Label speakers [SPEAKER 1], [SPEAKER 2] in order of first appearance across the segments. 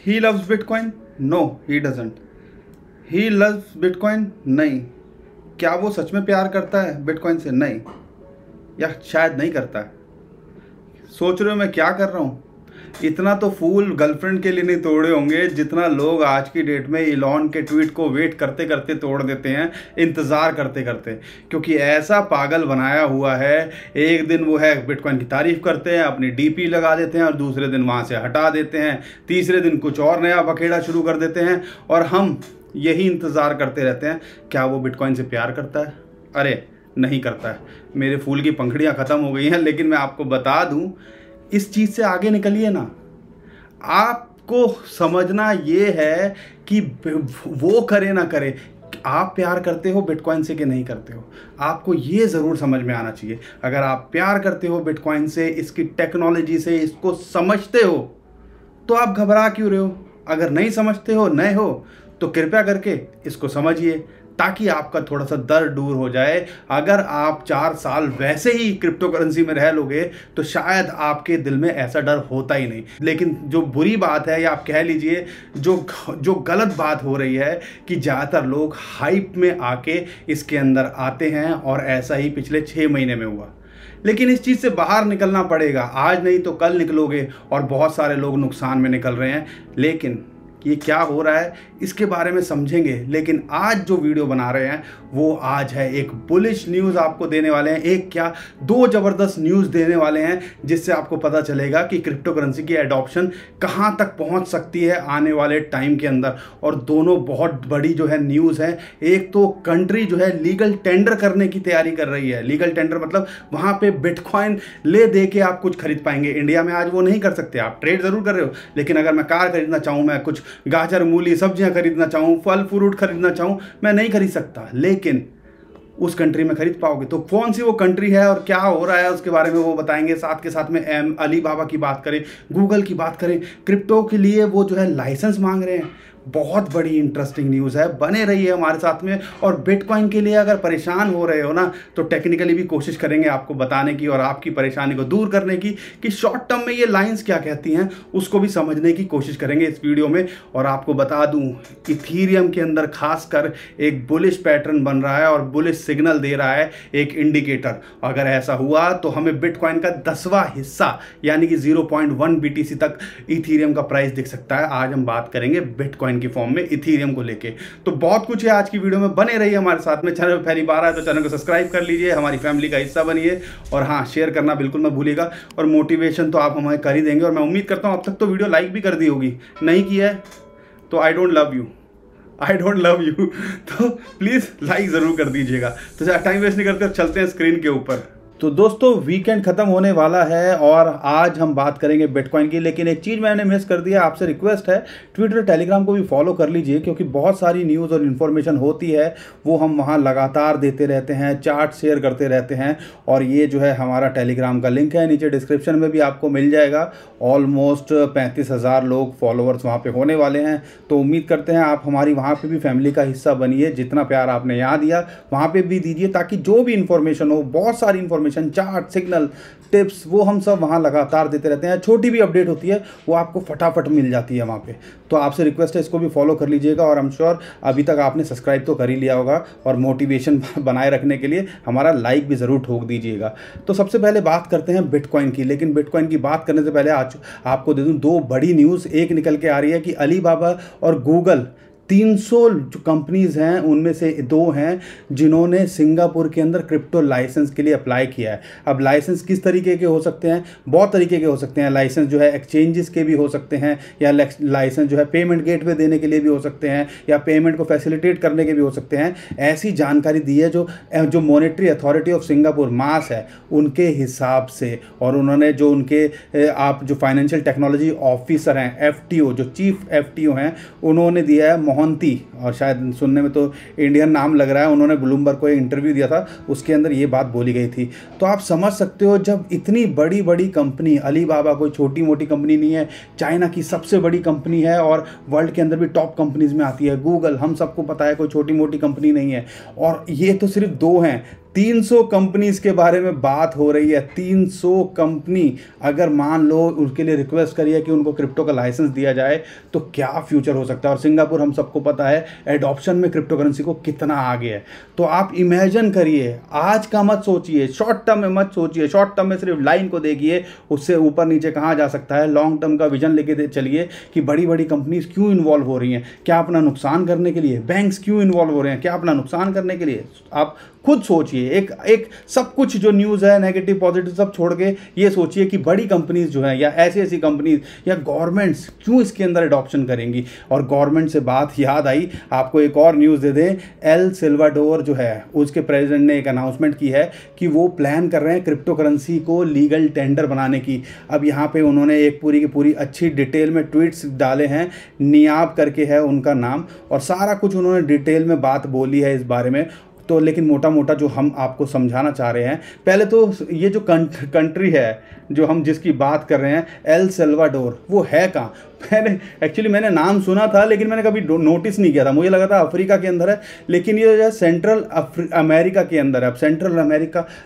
[SPEAKER 1] He loves bitcoin? No he doesn't. He loves bitcoin? नहीं। क्या वो सच में प्यार करता है बिटकॉइन से? नहीं, या शायद नहीं करता है। सोच रहे हो मैं क्या कर रहा हूँ? इतना तो फूल गर्लफ्रेंड के लिए नहीं तोड़े होंगे जितना लोग आज की डेट में इलॉन के ट्वीट को वेट करते करते तोड़ देते हैं, इंतज़ार करते करते। क्योंकि ऐसा पागल बनाया हुआ है, एक दिन वो है बिटकॉइन की तारीफ करते हैं, अपनी डीपी लगा देते हैं और दूसरे दिन वहाँ से हटा देते हैं, तीसरे दिन कुछ और नया बखेड़ा शुरू कर देते हैं और हम यही इंतज़ार करते रहते हैं क्या वो बिटकॉइन से प्यार करता है। अरे नहीं करता है। मेरे फूल की पंखड़ियाँ ख़त्म हो गई हैं, लेकिन मैं आपको बता दूं, इस चीज़ से आगे निकलिए ना। आपको समझना ये है कि वो करे ना करे, आप प्यार करते हो बिटकॉइन से कि नहीं करते हो। आपको ये ज़रूर समझ में आना चाहिए। अगर आप प्यार करते हो बिटकॉइन से, इसकी टेक्नोलॉजी से, इसको समझते हो, तो आप घबरा क्यों रहे हो? अगर नहीं समझते हो, नए हो, तो कृपया करके इसको समझिए ताकि आपका थोड़ा सा डर दूर हो जाए। अगर आप 4 साल वैसे ही क्रिप्टो करेंसी में रह लोगे तो शायद आपके दिल में ऐसा डर होता ही नहीं। लेकिन जो बुरी बात है, या आप कह लीजिए जो गलत बात हो रही है, कि ज़्यादातर लोग हाइप में आके इसके अंदर आते हैं, और ऐसा ही पिछले 6 महीने में हुआ। लेकिन इस चीज़ से बाहर निकलना पड़ेगा। आज नहीं तो कल निकलोगे, और बहुत सारे लोग नुकसान में निकल रहे हैं। लेकिन ये क्या हो रहा है इसके बारे में समझेंगे। लेकिन आज जो वीडियो बना रहे हैं वो आज है एक बुलिश न्यूज़ आपको देने वाले हैं। एक क्या, 2 ज़बरदस्त न्यूज़ देने वाले हैं, जिससे आपको पता चलेगा कि क्रिप्टो करेंसी की एडॉप्शन कहाँ तक पहुँच सकती है आने वाले टाइम के अंदर। और दोनों बहुत बड़ी जो है न्यूज़ है। एक तो कंट्री जो है लीगल टेंडर करने की तैयारी कर रही है। लीगल टेंडर मतलब वहाँ पे बिटकॉइन ले दे के आप कुछ खरीद पाएंगे। इंडिया में आज वो नहीं कर सकते। आप ट्रेड ज़रूर कर रहे हो, लेकिन अगर मैं कार खरीदना चाहूँ, मैं कुछ गाजर मूली सब्जियां खरीदना चाहूं, फल फ्रूट खरीदना चाहूं, मैं नहीं खरीद सकता। लेकिन उस कंट्री में खरीद पाओगे। तो कौन सी वो कंट्री है और क्या हो रहा है उसके बारे में वो बताएंगे। साथ के साथ में अली बाबा की बात करें, गूगल की बात करें, क्रिप्टो के लिए वो जो है लाइसेंस मांग रहे हैं। बहुत बड़ी इंटरेस्टिंग न्यूज़ है, बने रहिए हमारे साथ में। और बिटकॉइन के लिए अगर परेशान हो रहे हो ना, तो टेक्निकली भी कोशिश करेंगे आपको बताने की और आपकी परेशानी को दूर करने की, कि शॉर्ट टर्म में ये लाइंस क्या कहती हैं, उसको भी समझने की कोशिश करेंगे इस वीडियो में। और आपको बता दूं, इथीरियम के अंदर खासकर एक बुलिश पैटर्न बन रहा है और बुलिश सिग्नल दे रहा है एक इंडिकेटर। अगर ऐसा हुआ तो हमें बिटकॉइन का 10वां हिस्सा यानी कि 0.1 BTC तक इथीरियम का प्राइस दिख सकता है। आज हम बात करेंगे बिटकॉइन की फॉर्म में इथीरियम को लेके। तो बहुत कुछ है आज की वीडियो में, बने रहिए हमारे साथ में। चैनल पर पहली बार आए तो चैनल को सब्सक्राइब कर लीजिए, हमारी फैमिली का हिस्सा बनिए। और हाँ, शेयर करना बिल्कुल मत भूलिएगा। और मोटिवेशन तो आप हमें कर ही देंगे, और मैं उम्मीद करता हूँ अब तक तो वीडियो लाइक भी कर दी होगी। नहीं की है तो I don't love you, I don't love you. तो प्लीज़ लाइक ज़रूर कर दीजिएगा। तो टाइम वेस्ट नहीं करते, चलते हैं स्क्रीन के ऊपर। तो दोस्तों, वीकेंड ख़त्म होने वाला है और आज हम बात करेंगे बिटकॉइन की। लेकिन एक चीज़ मैंने मिस कर दिया, आपसे रिक्वेस्ट है ट्विटर टेलीग्राम को भी फॉलो कर लीजिए, क्योंकि बहुत सारी न्यूज़ और इन्फॉर्मेशन होती है वो हम वहाँ लगातार देते रहते हैं, चार्ट शेयर करते रहते हैं। और ये जो है हमारा टेलीग्राम का लिंक है, नीचे डिस्क्रिप्शन में भी आपको मिल जाएगा। ऑलमोस्ट 35,000 लोग फॉलोअर्स वहाँ पर होने वाले हैं। तो उम्मीद करते हैं आप हमारी वहाँ पर भी फैमिली का हिस्सा बनिए। जितना प्यार आपने यहाँ दिया वहाँ पर भी दीजिए, ताकि जो भी इन्फॉर्मेशन हो, बहुत सारी इन्फॉर्मेशन, चार्ट, सिग्नल, टिप्स, वो हम सब वहाँ लगातार देते रहते हैं। छोटी भी अपडेट होती है वो आपको फटाफट मिल जाती है वहाँ पे। तो आपसे रिक्वेस्ट है इसको भी फॉलो कर लीजिएगा। और आई एम श्योर अभी तक आपने सब्सक्राइब तो कर ही लिया होगा, और मोटिवेशन बनाए रखने के लिए हमारा लाइक भी ज़रूर ठोक दीजिएगा। तो सबसे पहले बात करते हैं बिटकॉइन की। लेकिन बिटकॉइन की बात करने से पहले आज आपको दे दूँ 2 बड़ी न्यूज़। एक निकल के आ रही है कि अली बाबा और गूगल, 300 जो कंपनीज़ हैं उनमें से 2 हैं जिन्होंने सिंगापुर के अंदर क्रिप्टो लाइसेंस के लिए अप्लाई किया है। अब लाइसेंस किस तरीके के हो सकते हैं? बहुत तरीके के हो सकते हैं। लाइसेंस जो है एक्सचेंजेस के भी हो सकते हैं, या लाइसेंस जो है पेमेंट गेटवे देने के लिए भी हो सकते हैं, या पेमेंट को फैसिलिटेट करने के भी हो सकते हैं। ऐसी जानकारी दी है जो मॉनेटरी अथॉरिटी ऑफ सिंगापुर मास है उनके हिसाब से। और उन्होंने जो उनके आप जो फाइनेंशियल टेक्नोलॉजी ऑफिसर हैं, FTO, जो चीफ FTO हैं, उन्होंने दिया है मोहंती, और शायद सुनने में तो इंडियन नाम लग रहा है। उन्होंने ब्लूमबर्ग को एक इंटरव्यू दिया था, उसके अंदर ये बात बोली गई थी। तो आप समझ सकते हो, जब इतनी बड़ी बड़ी कंपनी, अली बाबा कोई छोटी मोटी कंपनी नहीं है, चाइना की सबसे बड़ी कंपनी है और वर्ल्ड के अंदर भी टॉप कंपनीज में आती है। गूगल, हम सबको पता है, कोई छोटी मोटी कंपनी नहीं है। और ये तो सिर्फ 2 हैं, 300 कंपनीज के बारे में बात हो रही है। 300 कंपनी अगर मान लो उनके लिए रिक्वेस्ट करिए कि उनको क्रिप्टो का लाइसेंस दिया जाए तो क्या फ्यूचर हो सकता है। और सिंगापुर हम सबको पता है एडॉप्शन में क्रिप्टो करेंसी को कितना आगे है। तो आप इमेजिन करिए, आज का मत सोचिए, शॉर्ट टर्म में मत सोचिए, शॉर्ट टर्म में सिर्फ लाइन को देखिए, उससे ऊपर नीचे कहाँ जा सकता है। लॉन्ग टर्म का विजन लेके चलिए कि बड़ी बड़ी कंपनीज क्यों इन्वॉल्व हो रही हैं, क्या अपना नुकसान करने के लिए। बैंक्स क्यों इन्वॉल्व हो रहे हैं, क्या अपना नुकसान करने के लिए। आप खुद सोचिए, एक सब कुछ जो न्यूज़ है नेगेटिव पॉजिटिव सब छोड़ के ये सोचिए कि बड़ी कंपनीज जो है या ऐसी ऐसी कंपनीज या गवर्नमेंट्स क्यों इसके अंदर एडॉप्शन करेंगी। और गवर्नमेंट से बात याद आई, आपको एक और न्यूज़ दे दें। एल सल्वाडोर जो है उसके प्रेसिडेंट ने एक अनाउंसमेंट की है कि वो प्लान कर रहे हैं क्रिप्टो करेंसी को लीगल टेंडर बनाने की। अब यहाँ पे उन्होंने एक पूरी की पूरी अच्छी डिटेल में ट्वीट्स डाले हैं, नियाब करके है उनका नाम, और सारा कुछ उन्होंने डिटेल में बात बोली है इस बारे में। तो लेकिन मोटा मोटा जो हम आपको समझाना चाह रहे हैं, पहले तो ये जो कंट्री है जो हम जिसकी बात कर रहे हैं एल सल्वाडोर, वो है कहाँ। मैंने नाम सुना था लेकिन मैंने कभी नोटिस नहीं किया था, मुझे लगा था अफ्रीका के अंदर है, लेकिन ये जो है सेंट्रल अमेरिका के अंदर है। अब सेंट्रल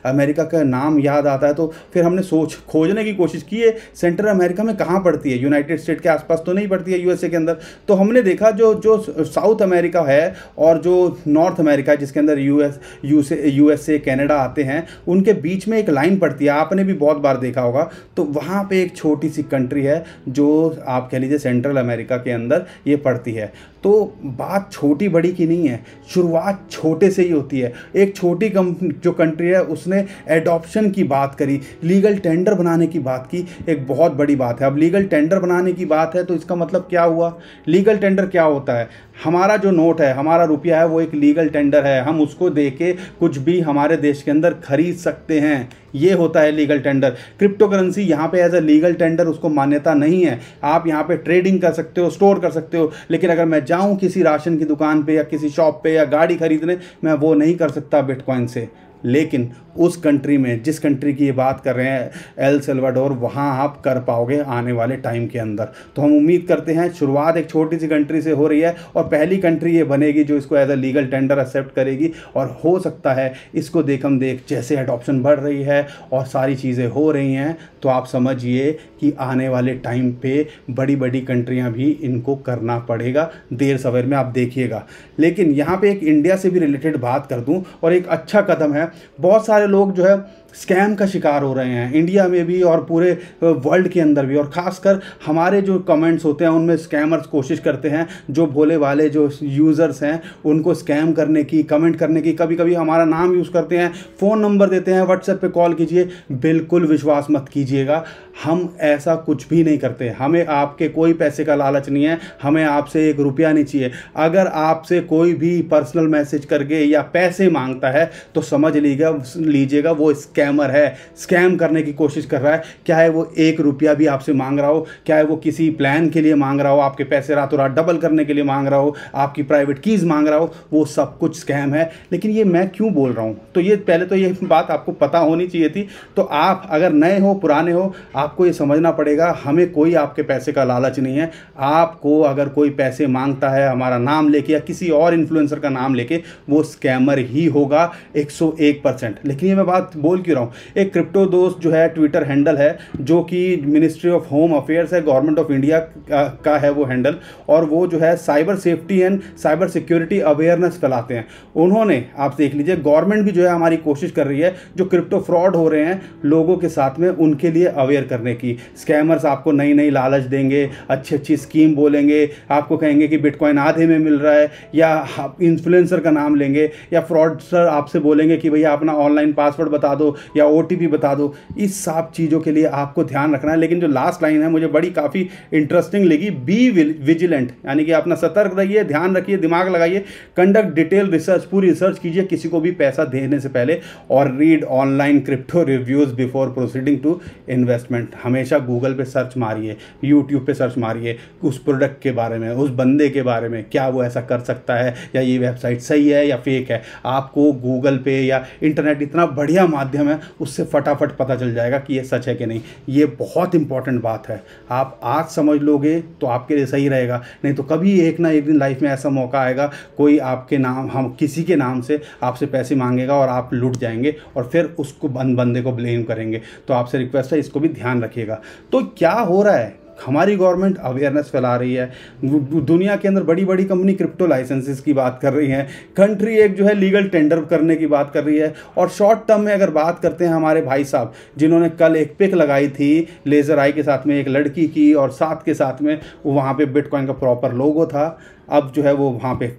[SPEAKER 1] अमेरिका का नाम याद आता है तो फिर हमने खोजने की कोशिश की है सेंट्रल अमेरिका में कहाँ पड़ती है। यूनाइटेड स्टेट के आसपास तो नहीं पड़ती है, यूएसए के अंदर। तो हमने देखा जो साउथ अमेरिका है और जो नॉर्थ अमेरिका है जिसके अंदर यूएसए कनाडा आते हैं, उनके बीच में एक लाइन पड़ती है, आपने भी बहुत बार देखा होगा। तो वहाँ पे एक छोटी सी कंट्री है जो आप कह लीजिए सेंट्रल अमेरिका के अंदर ये पड़ती है। तो बात छोटी बड़ी की नहीं है, शुरुआत छोटे से ही होती है। एक छोटी जो कंट्री है उसने एडॉप्शन की बात करी, लीगल टेंडर बनाने की बात की, एक बहुत बड़ी बात है। अब लीगल टेंडर बनाने की बात है तो इसका मतलब क्या हुआ। लीगल टेंडर क्या होता है, हमारा जो नोट है, हमारा रुपया है, वो एक लीगल टेंडर है। हम उसको देके कुछ भी हमारे देश के अंदर खरीद सकते हैं, ये होता है लीगल टेंडर। क्रिप्टो करेंसी यहाँ पे एज अ लीगल टेंडर उसको मान्यता नहीं है। आप यहाँ पे ट्रेडिंग कर सकते हो, स्टोर कर सकते हो, लेकिन अगर मैं जाऊँ किसी राशन की दुकान पे या किसी शॉप पे या गाड़ी खरीदने, मैं वो नहीं कर सकता बिटकॉइन से। लेकिन उस कंट्री में, जिस कंट्री की ये बात कर रहे हैं एल सल्वाडोर, वहाँ आप कर पाओगे आने वाले टाइम के अंदर। तो हम उम्मीद करते हैं, शुरुआत एक छोटी सी कंट्री से हो रही है और पहली कंट्री ये बनेगी जो इसको as a legal tender accept करेगी। और हो सकता है इसको देख जैसे एडॉप्शन बढ़ रही है और सारी चीज़ें हो रही हैं, तो आप समझिए कि आने वाले टाइम पे बड़ी बड़ी कंट्रियाँ भी इनको करना पड़ेगा, देर सवेर में आप देखिएगा। लेकिन यहाँ पे एक इंडिया से भी रिलेटेड बात कर दूँ, और एक अच्छा कदम है। बहुत सारे लोग जो है स्कैम का शिकार हो रहे हैं, इंडिया में भी और पूरे वर्ल्ड के अंदर भी। और ख़ासकर हमारे जो कमेंट्स होते हैं उनमें स्कैमर्स कोशिश करते हैं, जो भोले वाले जो यूज़र्स हैं उनको स्कैम करने की, कमेंट करने की। कभी कभी हमारा नाम यूज़ करते हैं, फ़ोन नंबर देते हैं, व्हाट्सएप पे कॉल कीजिए। बिल्कुल विश्वास मत कीजिएगा, हम ऐसा कुछ भी नहीं करते। हमें आपके कोई पैसे का लालच नहीं है, हमें आपसे एक रुपया नहीं चाहिए। अगर आपसे कोई भी पर्सनल मैसेज करके या पैसे मांगता है तो समझ लीजिएगा वो स्कैमर है, स्कैम करने की कोशिश कर रहा है। क्या है वो 1 रुपया भी आपसे मांग रहा हो, क्या है वो किसी प्लान के लिए मांग रहा हो, आपके पैसे रातों रात डबल करने के लिए मांग रहा हो, आपकी प्राइवेट कीज़ मांग रहा हो, वो सब कुछ स्कैम है। लेकिन ये मैं क्यों बोल रहा हूँ, तो ये पहले तो ये बात आपको पता होनी चाहिए थी। तो आप अगर नए हो पुराने हो, आपको ये समझना पड़ेगा, हमें कोई आपके पैसे का लालच नहीं है। आपको अगर कोई पैसे मांगता है हमारा नाम लेके या किसी और इन्फ्लुएंसर का नाम लेके, वो स्कैमर ही होगा 101%। लेकिन ये मैं बात बोल क्यों रहा हूँ, एक क्रिप्टो दोस्त जो है ट्विटर हैंडल है जो कि मिनिस्ट्री ऑफ होम अफेयर्स है, गवर्नमेंट ऑफ इंडिया का है वो हैंडल, और वो जो है cyber safety and cyber security awareness फैलाते हैं। उन्होंने, आप देख लीजिए, गवर्नमेंट भी जो है हमारी कोशिश कर रही है जो क्रिप्टो फ्रॉड हो रहे हैं लोगों के साथ में, उनके लिए अवेयर करने की। स्कैमर्स आपको नई नई लालच देंगे, अच्छी अच्छी स्कीम बोलेंगे, आपको कहेंगे कि बिटकॉइन आधे में मिल रहा है, या इन्फ्लुएंसर का नाम लेंगे, या फ्रॉडस्टर आपसे बोलेंगे कि भैया अपना ऑनलाइन पासवर्ड बता दो या OTP बता दो। इस सब चीज़ों के लिए आपको ध्यान रखना है। लेकिन जो लास्ट लाइन है मुझे बड़ी काफ़ी इंटरेस्टिंग लगी, बी विजिलेंट, यानी कि अपना सतर्क रहिए, ध्यान रखिए, दिमाग लगाइए, कंडक्ट डिटेल रिसर्च, पूरी रिसर्च कीजिए किसी को भी पैसा देने से पहले, और read online crypto reviews before proceeding to investment. हमेशा गूगल पे सर्च मारिए, यूट्यूब पे सर्च मारिए उस प्रोडक्ट के बारे में, उस बंदे के बारे में, क्या वो ऐसा कर सकता है, या ये वेबसाइट सही है या फेक है। आपको गूगल पे या इंटरनेट इतना बढ़िया माध्यम सिस्टम है उससे फटाफट पता चल जाएगा कि ये सच है कि नहीं। ये बहुत इंपॉर्टेंट बात है। आप आज समझ लोगे तो आपके लिए सही रहेगा, नहीं तो कभी एक ना एक दिन लाइफ में ऐसा मौका आएगा, कोई आपके नाम, हम किसी के नाम से आपसे पैसे मांगेगा और आप लुट जाएंगे और फिर उसको बंदे को ब्लेम करेंगे। तो आपसे रिक्वेस्ट है, इसको भी ध्यान रखिएगा। तो क्या हो रहा है, हमारी गवर्नमेंट अवेयरनेस फैला रही है, दुनिया के अंदर बड़ी बड़ी कंपनी क्रिप्टो लाइसेंसेस की बात कर रही हैं, कंट्री एक जो है लीगल टेंडर करने की बात कर रही है। और शॉर्ट टर्म में अगर बात करते हैं, हमारे भाई साहब जिन्होंने कल एक पिक लगाई थी लेज़र आई के साथ में एक लड़की की, और साथ के साथ में वहाँ पे बिटकॉइन का प्रॉपर लोगो था, अब जो है वो वहाँ पे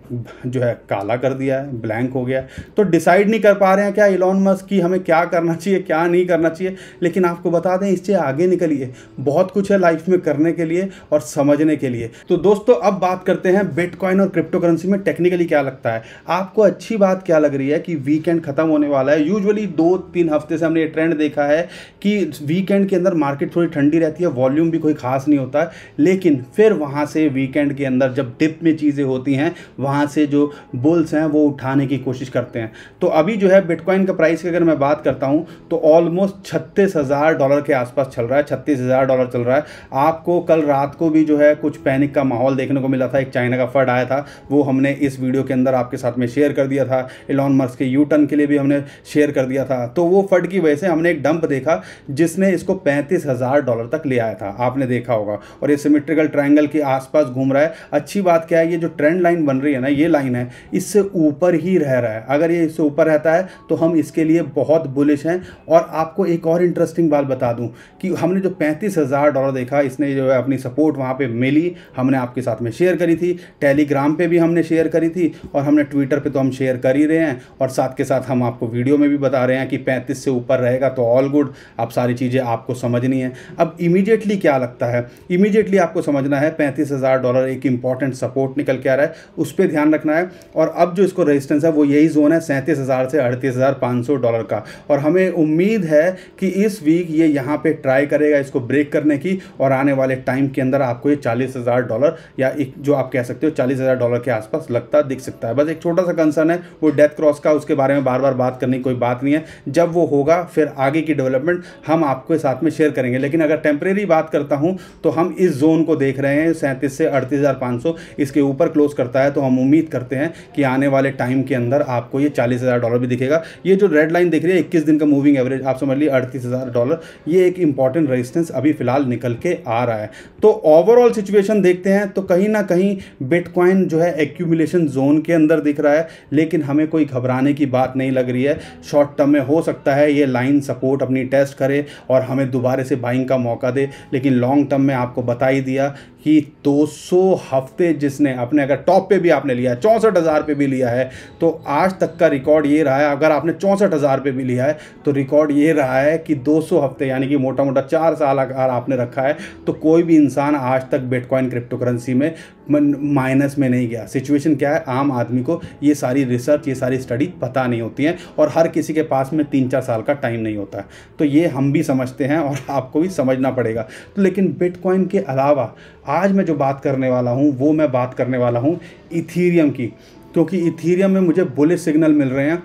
[SPEAKER 1] जो है काला कर दिया है, ब्लैंक हो गया। तो डिसाइड नहीं कर पा रहे हैं क्या इलॉन मस्क की हमें क्या करना चाहिए क्या नहीं करना चाहिए। लेकिन आपको बता दें, इससे आगे निकलिए, बहुत कुछ है लाइफ में करने के लिए और समझने के लिए। तो दोस्तों अब बात करते हैं बिटकॉइन और क्रिप्टो करेंसी में टेक्निकली क्या लगता है। आपको अच्छी बात क्या लग रही है कि वीकेंड खत्म होने वाला है। यूजुअली 2-3 हफ्ते से हमने ये ट्रेंड देखा है कि वीकेंड के अंदर मार्केट थोड़ी ठंडी रहती है, वॉल्यूम भी कोई खास नहीं होता है, लेकिन फिर वहाँ से वीकेंड के अंदर जब डिप में चीज़ें होती हैं, वहाँ से जो बुल्स हैं वो उठाने की कोशिश करते हैं। तो अभी जो है बिटकॉइन का प्राइस की अगर मैं बात करता हूँ तो ऑलमोस्ट $36,000 के आसपास चल रहा है, $36,000 चल रहा है। आपको कल रात को भी जो है कुछ पैनिक का माहौल देखने को मिला था, एक चाइना का फंड आया था, वो हमने इस वीडियो के अंदर आपके साथ में शेयर कर दिया था। इलॉन मस्क के यू टर्न के लिए भी हमने शेयर कर दिया था। तो वो फंड की वजह से हमने एक डंप देखा जिसने इसको $35,000 तक ले आया था, आपने देखा होगा, और ये सिमेट्रिकल ट्रायंगल के आसपास घूम रहा है। अच्छी बात क्या है, ये जो ट्रेंड लाइन बन रही है ना, ये लाइन है, इससे ऊपर ही रह रहा है। अगर ये इससे ऊपर रहता है तो हम इसके लिए बहुत बुलिश हैं। और आपको एक और इंटरेस्टिंग बात बता दूं कि हमने जो $35,000 देखा, इसने जो है अपनी सपोर्ट वहाँ पे मिली, हमने आपके साथ में शेयर करी थी, टेलीग्राम पे भी हमने शेयर करी थी, और हमने ट्विटर पे तो हम शेयर कर ही रहे हैं, और साथ के साथ हम आपको वीडियो में भी बता रहे हैं कि 35 से ऊपर रहेगा तो ऑल गुड। अब सारी चीज़ें आपको समझनी है। अब इमीडिएटली क्या लगता है, इमीडिएटली आपको समझना है $35,000 एक इंपॉर्टेंट सपोर्ट निकल के आ रहा है, उस पर ध्यान रखना है। और अब जो इसको रेजिस्टेंस है वो यही जोन है $37,000 से $38,500 का, और हमें उम्मीद है कि इस वीक ये यहाँ पे ट्राई करेगा इसको ब्रेक करने की, और आने वाले टाइम के अंदर आपको ये $40,000 या एक जो आप कह सकते हो $40,000 के आसपास लगता दिख सकता है। बस एक छोटा सा कंसर्न है वो डेथ क्रॉस का, उसके बारे में बार बार बात करने की कोई बात नहीं है। जब वो होगा फिर आगे की डेवलपमेंट हम आपके साथ में शेयर करेंगे। लेकिन अगर टेम्परेरी बात करता हूँ तो हम इस जोन को देख रहे हैं 37 से 38,500, इसके ऊपर क्लोज करता है तो हम उम्मीद करते हैं कि आने वाले टाइम के अंदर आपको ये $40,000 भी दिखेगा। ये जो रेड लाइन दिख रही है 21 दिन का मूविंग एवरेज, आप समझ लीजिए $38,000, ये एक इंपॉर्टेंट रेजिस्टेंस अभी फिलहाल निकल के आ रहा है। तो ओवरऑल सिचुएशन देखते हैं तो कहीं ना कहीं बिटकॉइन जो है एक्यूमुलेशन जोन के अंदर दिख रहा है, लेकिन हमें कोई घबराने की बात नहीं लग रही है। शॉर्ट टर्म में हो सकता है ये लाइन सपोर्ट अपनी टेस्ट करे और हमें दोबारा से बाइंग का मौका दे, लेकिन लॉन्ग टर्म में आपको बता ही दिया कि 200 हफ्ते जिसने अपने अगर टॉप पे भी आपने लिया है, 64,000 पे भी लिया है, तो आज तक का रिकॉर्ड ये रहा है। अगर आपने 64,000 पे भी लिया है तो रिकॉर्ड ये रहा है कि 200 हफ्ते यानी कि मोटा मोटा 4 साल अगर आपने रखा है तो कोई भी इंसान आज तक बिटकॉइन क्रिप्टो करेंसी में माइनस में नहीं गया। सिचुएशन क्या है, आम आदमी को ये सारी रिसर्च, ये सारी स्टडी पता नहीं होती है, और हर किसी के पास में 3-4 साल का टाइम नहीं होता है। तो ये हम भी समझते हैं और आपको भी समझना पड़ेगा। तो लेकिन बिटकॉइन के अलावा आज मैं जो बात करने वाला हूँ वो मैं बात करने वाला हूँ इथीरियम की, क्योंकि इथीरियम में मुझे बुलिश सिग्नल मिल रहे हैं।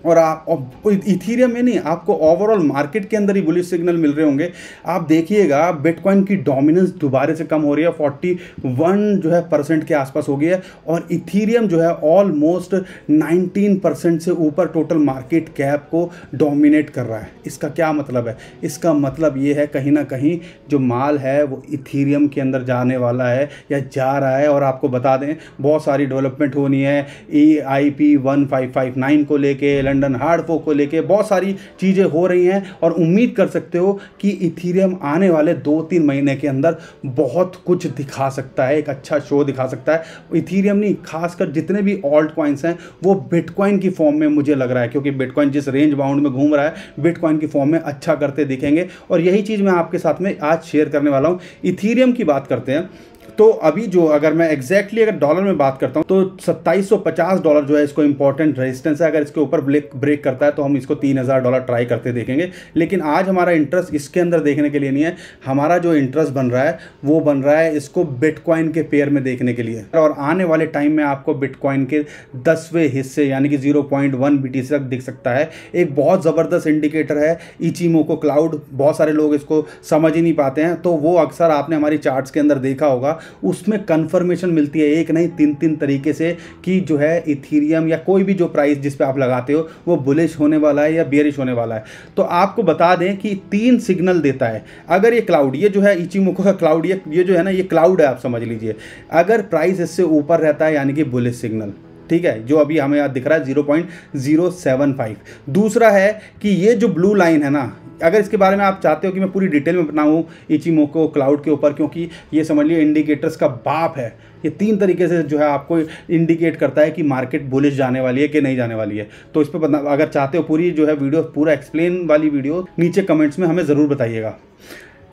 [SPEAKER 1] और इथीरियम में नहीं, आपको ओवरऑल मार्केट के अंदर ही बुलिश सिग्नल मिल रहे होंगे। आप देखिएगा बिटकॉइन की डोमिनेंस दोबारा से कम हो रही है, 41 जो है % के आसपास हो गई है, और इथीरियम जो है ऑलमोस्ट 19% से ऊपर टोटल मार्केट कैप को डोमिनेट कर रहा है। इसका क्या मतलब है, इसका मतलब ये है कहीं ना कहीं जो माल है वो इथीरियम के अंदर जाने वाला है या जा रहा है। और आपको बता दें बहुत सारी डेवलपमेंट होनी है, EIP 1559 को लेके, लंदन हार्ड फोक को लेके बहुत सारी चीज़ें हो रही हैं, और उम्मीद कर सकते हो कि इथीरियम आने वाले 2-3 महीने के अंदर बहुत कुछ दिखा सकता है, एक अच्छा शो दिखा सकता है। इथीरियम नहीं, खासकर जितने भी ऑल्ट कॉइन्स हैं वो बिटकॉइन की फॉर्म में मुझे लग रहा है, क्योंकि बिटकॉइन जिस रेंज बाउंड में घूम रहा है बिटकॉइन की फॉर्म में अच्छा करते दिखेंगे, और यही चीज़ मैं आपके साथ में आज शेयर करने वाला हूँ। इथीरियम की बात करते हैं तो अभी जो अगर मैं एग्जैक्टली अगर डॉलर में बात करता हूं तो $2750 जो है इसको इंपॉर्टेंट रेजिस्टेंस है। अगर इसके ऊपर ब्रेक करता है तो हम इसको $3000 ट्राई करते देखेंगे। लेकिन आज हमारा इंटरेस्ट इसके अंदर देखने के लिए नहीं है, हमारा जो इंटरेस्ट बन रहा है वो बन रहा है इसको बिटकॉइन के पेयर में देखने के लिए। और आने वाले टाइम में आपको बिटकॉइन के 10वें हिस्से यानी कि 0.1 BTC तक दिख सकता है। एक बहुत ज़बरदस्त इंडिकेटर है इचिमोको क्लाउड। बहुत सारे लोग इसको समझ ही नहीं पाते हैं, तो वो अक्सर आपने हमारी चार्ट्स के अंदर देखा होगा, उसमें कंफर्मेशन मिलती है एक नहीं तीन तरीके से कि जो है इथीरियम या कोई भी जो प्राइस जिस पे आप लगाते हो वो बुलिश होने वाला है या बेयरिश होने वाला है। तो आपको बता दें कि 3 सिग्नल देता है। अगर ये क्लाउड, ये जो है इचिमोको का क्लाउड, ये जो है ना ये क्लाउड है, आप समझ लीजिए। अगर प्राइस इससे ऊपर रहता है यानी कि बुलिश सिग्नल, ठीक है, जो अभी हमें यहाँ दिख रहा है 0.075। दूसरा है कि ये जो ब्लू लाइन है ना, अगर इसके बारे में आप चाहते हो कि मैं पूरी डिटेल में बताऊं इचिमोको क्लाउड के ऊपर, क्योंकि ये समझ लियो इंडिकेटर्स का बाप है। ये 3 तरीके से जो है आपको इंडिकेट करता है कि मार्केट बुलिश जाने वाली है कि नहीं जाने वाली है। तो इस पर अगर चाहते हो पूरी जो है वीडियो, पूरा एक्सप्लेन वाली वीडियो, नीचे कमेंट्स में हमें ज़रूर बताइएगा।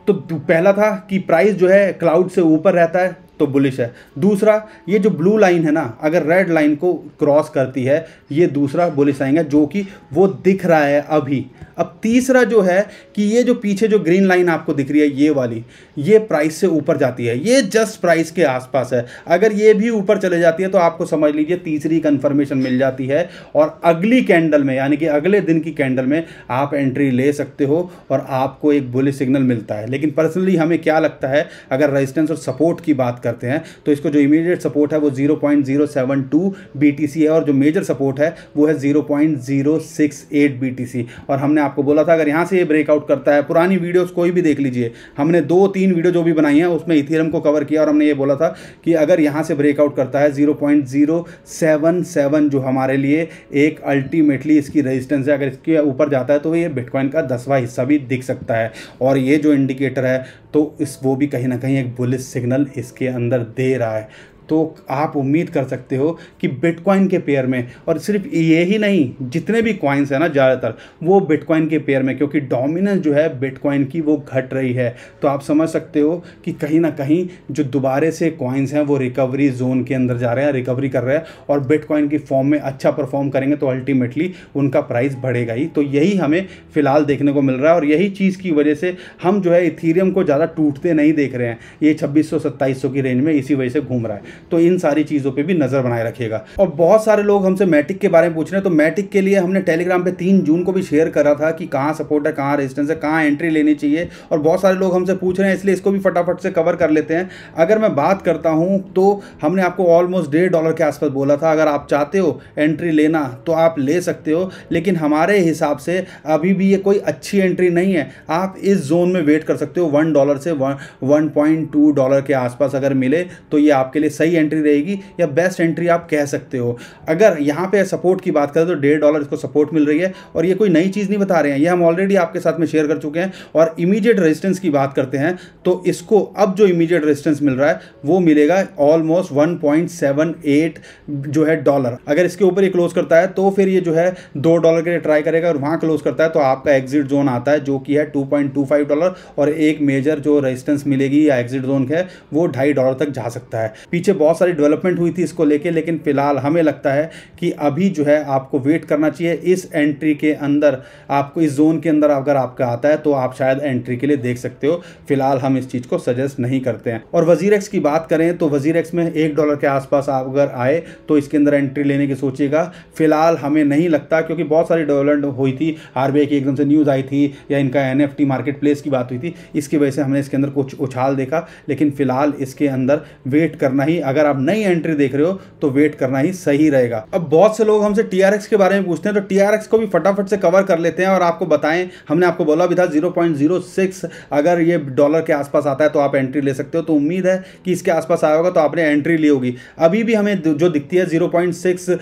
[SPEAKER 1] तो पहला था कि प्राइस जो है क्लाउड से ऊपर रहता है तो बुलिश है। दूसरा, ये जो ब्लू लाइन है ना, अगर रेड लाइन को क्रॉस करती है ये दूसरा बुलिश आएगा, जो कि वो दिख रहा है अभी। अब तीसरा जो है कि ये जो पीछे जो ग्रीन लाइन आपको दिख रही है ये वाली, ये प्राइस से ऊपर जाती है, ये जस्ट प्राइस के आसपास है। अगर ये भी ऊपर चले जाती है तो आपको समझ लीजिए तीसरी कंफर्मेशन मिल जाती है और अगली कैंडल में यानी कि अगले दिन की कैंडल में आप एंट्री ले सकते हो और आपको एक बुलिश सिग्नल मिलता है। लेकिन पर्सनली हमें क्या लगता है, अगर रेजिस्टेंस और सपोर्ट की बात करते हैं तो इसको जो इमीडिएट सपोर्ट है वो 0.072 BTC है और जो मेजर सपोर्ट है वो है 0.068 BTC। और हमने आपको बोला था अगर यहाँ से ये ब्रेकआउट करता है, पुरानी वीडियोस कोई भी देख लीजिए, हमने 2-3 वीडियो जो भी बनाई हैं उसमें इथेरियम को कवर किया और हमने ये बोला था कि अगर यहाँ से ब्रेकआउट करता है 0.077 जो हमारे लिए एक अल्टीमेटली इसकी रेजिस्टेंस है, अगर इसके ऊपर जाता है तो ये बिटकॉइन का 10वां हिस्सा भी दिख सकता है। और ये जो इंडिकेटर है तो वो भी कहीं ना कहीं एक बुलिश सिग्नल इसके अंदर दे रहा है। तो आप उम्मीद कर सकते हो कि बिटकॉइन के पेयर में, और सिर्फ ये ही नहीं, जितने भी कॉइन्स हैं ना ज़्यादातर वो बिटकॉइन के पेयर में, क्योंकि डोमिनेंस जो है बिटकॉइन की वो घट रही है। तो आप समझ सकते हो कि कहीं ना कहीं जो दोबारे से कॉइन्स हैं वो रिकवरी जोन के अंदर जा रहे हैं, रिकवरी कर रहे हैं और बिटकॉइन की फॉर्म में अच्छा परफॉर्म करेंगे तो अल्टीमेटली उनका प्राइस बढ़ेगा ही। तो यही हमें फिलहाल देखने को मिल रहा है और यही चीज़ की वजह से हम जो है इथीरियम को ज़्यादा टूटते नहीं देख रहे हैं। ये 2600-2700 की रेंज में इसी वजह से घूम रहा है। तो इन सारी चीज़ों पे भी नज़र बनाए रखिएगा। और बहुत सारे लोग हमसे मैटिक के बारे में पूछ रहे हैं, तो मैटिक के लिए हमने टेलीग्राम पे 3 जून को भी शेयर करा था कि कहाँ सपोर्ट है, कहाँ रेजिस्टेंस है, कहाँ एंट्री लेनी चाहिए। और बहुत सारे लोग हमसे पूछ रहे हैं, इसलिए इसको भी फटाफट से कवर कर लेते हैं। अगर मैं बात करता हूँ तो हमने आपको ऑलमोस्ट $1.5 के आसपास बोला था, अगर आप चाहते हो एंट्री लेना तो आप ले सकते हो, लेकिन हमारे हिसाब से अभी भी ये कोई अच्छी एंट्री नहीं है। आप इस जोन में वेट कर सकते हो, $1 से $1.2 के आसपास अगर मिले तो ये आपके लिए सही एंट्री रहेगी या बेस्ट एंट्री आप कह सकते हो। अगर यहाँ पे सपोर्ट की बात करें तो $1.5 इसको सपोर्ट मिल रही है और ये कोई नई चीज़ नहीं बता रहे हैं, ये हम ऑलरेडी आपके साथ में शेयर कर चुके हैं। और इमीडिएट रेजिस्टेंस की बात करते हैं तो इसको अब जो इमीडिएट रेजिस्टेंस मिल रहा है वो मिलेगा ऑलमोस्ट 1.78 जो है डॉलर। अगर इसके ऊपर ये क्लोज करता है तो फिर ये जो है $2 के लिए ट्राई करेगा और वहाँ क्लोज करता है तो आपका एग्जिट जोन आता है जो कि है $2.25 और एक मेजर जो रेजिस्टेंस मिलेगी या एग्जिट जोन है वो $2.5 तक जा सकता है। पीछे बहुत सारी डेवलपमेंट हुई थी इसको लेके, लेकिन फिलहाल हमें लगता है कि अभी जो है आपको वेट करना चाहिए। इस एंट्री के अंदर आपको, इस जोन के अंदर अगर आपका आता है तो आप शायद एंट्री के लिए देख सकते हो। फिलहाल हम इस चीज़ को सजेस्ट नहीं करते हैं। और वजीरेक्स की बात करें तो वजीरेक्स में $1 के आसपास आप अगर आए तो इसके अंदर एंट्री लेने की सोचिएगा। फिलहाल हमें नहीं लगता, क्योंकि बहुत सारी डेवलपमेंट हुई थी, RBI की एकदम से न्यूज़ आई थी या इनका NFT मार्केट प्लेस की बात हुई थी, इसकी वजह से हमने इसके अंदर कुछ उछाल देखा। लेकिन फिलहाल इसके अंदर वेट करना ही, अगर आप नई एंट्री देख रहे हो तो वेट करना ही सही रहेगा। अब बहुत से लोग हमसे TRX के बारे में पूछते हैं, तो TRX को भी फटाफट से कवर कर लेते हैं और आपको बताएं, हमने आपको बोला भी था 0.06 अगर ये $1 के आसपास आता है तो आप एंट्री ले सकते हो। तो उम्मीद है कि इसके आसपास आया होगा तो आपने एंट्री ली होगी। अभी भी हमें जो दिखती है 0.06 से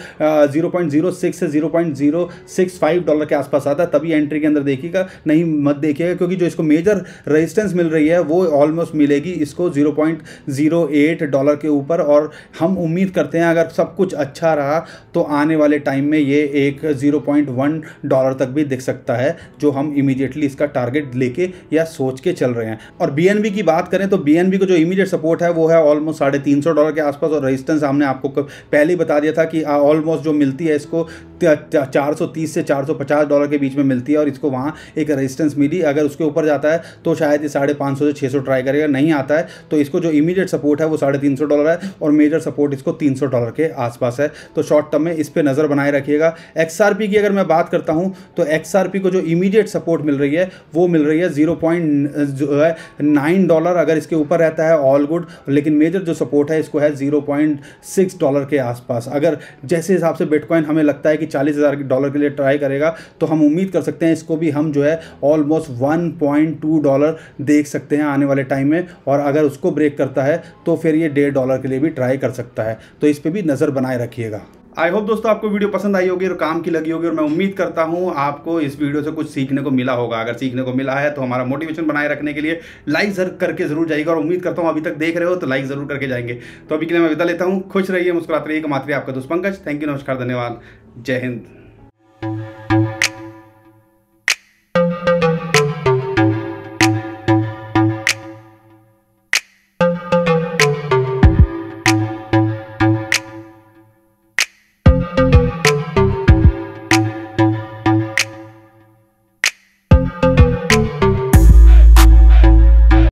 [SPEAKER 1] $0.065 के आसपास आता है, तभी एंट्री के अंदर देखिएगा, नहीं मत देखिएगा, क्योंकि जो इसको मेजर रेजिस्टेंस मिल रही है वो ऑलमोस्ट मिलेगी इसको $0.08 के ऊपर ऊपर, और हम उम्मीद करते हैं अगर सब कुछ अच्छा रहा तो आने वाले टाइम में ये एक $0.1 तक भी दिख सकता है, जो हम इमीडिएटली इसका टारगेट लेके या सोच के चल रहे हैं। और BNB की बात करें तो BNB को जो इमीडिएट सपोर्ट है वो है ऑलमोस्ट $350 के आसपास, और रेजिस्टेंस हमने आपको पहले ही बता दिया था कि ऑलमोस्ट जो मिलती है इसको $430 से $450 के बीच में मिलती है, और इसको वहाँ एक रेजिस्टेंस मिली। अगर उसके ऊपर जाता है तो शायद ये 550 से 600 ट्राई करेगा, नहीं आता है तो इसको जो इमीडिएट सपोर्ट है वो $350 है, और मेजर सपोर्ट इसको $300 के आसपास है। तो शॉर्ट टर्म में इस पर नज़र बनाए रखिएगा। XRP की अगर मैं बात करता हूँ तो XRP को जो इमीडिएट सपोर्ट मिल रही है वो मिल रही है $0.9। अगर इसके ऊपर रहता है ऑल गुड, लेकिन मेजर जो सपोर्ट है इसको है $0.6 के आसपास। अगर जैसे हिसाब से बिटकॉइन हमें लगता है कि $40,000 के लिए ट्राई करेगा, तो हम उम्मीद कर सकते हैं इसको भी हम जो है ऑलमोस्ट $1.2 देख सकते हैं आने वाले टाइम में, और अगर उसको ब्रेक करता है तो फिर ये $1.5 के लिए भी ट्राई कर सकता है। तो इस पर भी नज़र बनाए रखिएगा। आई होप दोस्तों आपको वीडियो पसंद आई होगी और काम की लगी होगी, और मैं उम्मीद करता हूं आपको इस वीडियो से कुछ सीखने को मिला होगा। अगर सीखने को मिला है तो हमारा मोटिवेशन बनाए रखने के लिए लाइक जरूर करके जरूर जाइएगा, और उम्मीद करता हूं अभी तक देख रहे हो तो लाइक जरूर करके जाएंगे। तो अभी के लिए मैं विदा लेता हूं। खुश रहिए, मुस्कुराते रहिए। कमाते रहिए। आपका दोस्त पंकज। थैंक यू, नमस्कार, धन्यवाद, जय हिंद।